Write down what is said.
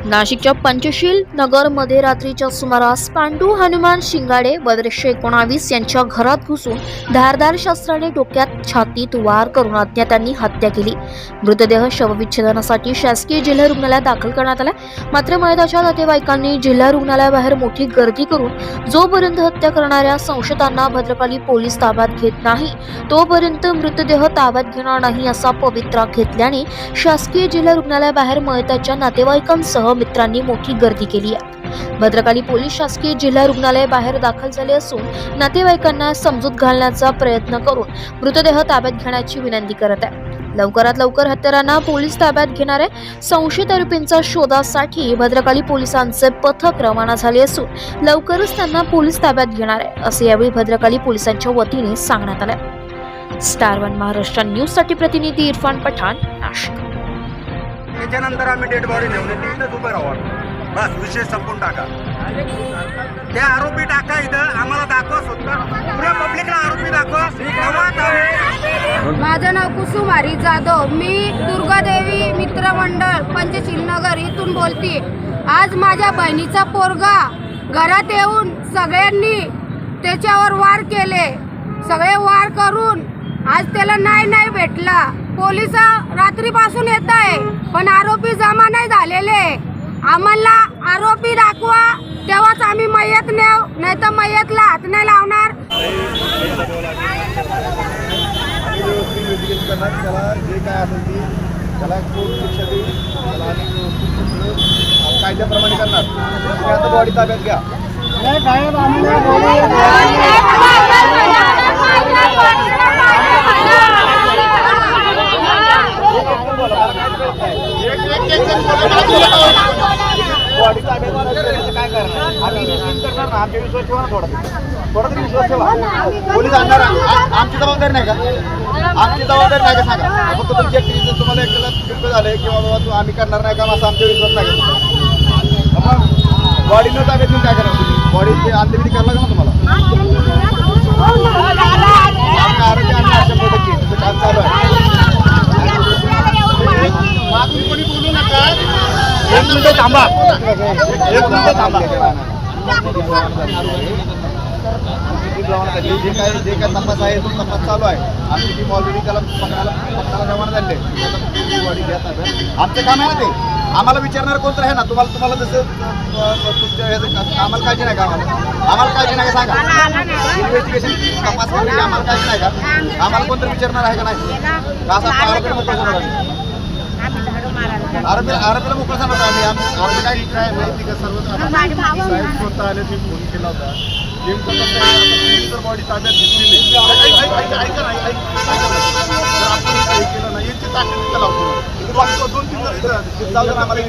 नाशिकच्या पंचशील नगरमध्ये रात्रीच्या सुमारास पांडू हनुमान शिंगाडे वर्ष 19 यांच्या घरात घुसून धारदार शस्त्राने डोक्यात छातीत वार करून अज्ञातांनी हत्या केली। मृतदेह शवविच्छेदनासाठी शासकीय जिल्हा रुग्णालयात दाखल करण्यात आला। मात्र मयताच्या नातेवाईकांनी जिल्हा रुग्णालयाबाहेर मोठी गर्दी करून जोपर्यंत हत्या करणाऱ्या संशयितांना भद्रकाली पोलीस ताब्यात घेत नाही तोपर्यंत मृतदेह ताब्यात घेणार नाही असा पवित्रा घेतल्याने शासकीय जिल्हा रुग्णालयाबाहेर मयताच्या नातेवाईकांसह मित्रांनी मोठी गर्दी केली आहे। भद्रकाली पोलीस शासकीय जिल्हा रुग्णालय बाहेर दाखल झाले असून नातेवाईकांना समजूत घालण्याचा प्रयत्न करून मृतदेह ताब्यात घेण्याची विनंती करत आहे। लवकरात लवकर हत्यारांना पोलीस ताब्यात घेणारे संशयित आरोपींच्या शोधासाठी भद्रकाली पोलिसांचे पथक रवाना झाले असून लवकरच त्यांना पोलीस ताब्यात घेणार आहे असे यावेळी भद्रकाली पोलिसांच्या वतीने सांगण्यात आले। स्टार 1 महाराष्ट्र न्यूज साठी प्रतिनिधी इरफान पठाण, नाशिक। त्याच्यानंतर आम्ही डेड बॉडी नेऊन इथंच उभं राहू, बस विषय संपून टाका। ते आरोपी टाका इथं, आम्हाला दाखवा सुद्धा, पुऱ्या पब्लिकला आरोपी दाखवा। माझं नाव कुसुमारी जाधव, मी दुर्गादेवी मित्रमंडळ पंचशील नगर इथून बोलते। आज माझ्या बहिणीचा पोरगा घरात येऊन सगळ्यांनी त्याच्यावर वार केले, सगळे वार करून आज त्याला नाही भेटला। पोलिस रात्रीपासून येत आहे पण आरोपी जमा नाही झालेले। आम्हाला आरोपी दाखवा तेव्हाच आम्ही मयत नेऊ, नाही तर मयतला हात नाही लावणार। त्याला जे काय असेल ती त्याला खूप शिक्षा देईल, कायद्याप्रमाणे करणार। आता बॉडी ताब्यात घ्या। बॉडी ताब्यात काय करणार आम्ही करणार ना, आमच्या विश्वास ठेवा ना, थोडा तरी विश्वास ठेवा। पोलीस आणणार आमची जबाबदारी नाही का? आमची जबाबदारी नाही का सांगा? फक्त तुमची ऍक्टिव्हिटी तुम्हाला एकट्याला फिरकं झालंय किंवा बाबा आम्ही करणार नाही काम, असा आमचा विश्वास नाही का? बॉडी न ताब्यात घेऊन काय करणार तुम्ही? बॉडी अंत्यविधी करायला लागेल ना तुम्हाला। आरोग्य आणि अशा पद्धतीने तुमचं काम चालू आहे। मागून कोणी बोलू नका, एक मिनिट थांबा, एक मिनिट थांबा। जे काय तपास आहे तो तपास चालू आहे। आमची टीम ऑलरेडी त्याला पकडायला रवाना झाली आहे। बॉडी घ्या ताब्यात, आमचं काम आहे ना ते। आम्हाला विचारणार कोणतं आहे ना, तुम्हाला जसं तुमच्या आम्हाला काळजी नाही का? आम्हाला काळजी नाही का सांगा? इन्व्हेस्टिगेशन तपास करण्याची आम्हाला काळजी नाही का? आम्हाला कोणतं विचारणार आहे का नाही? असा आरोपीला मोकळं जाणार आरोपीला मोकळं सांगतो आम्ही। आरोपी काय माहिती का? सर्व स्वतः आले, मी फोन केला होता। नेमकं बॉडी ताब्यात घेतली नाही, ऐका ना, जर आपण केलं ना याची ताकद लावतो 2-3 आम्हाला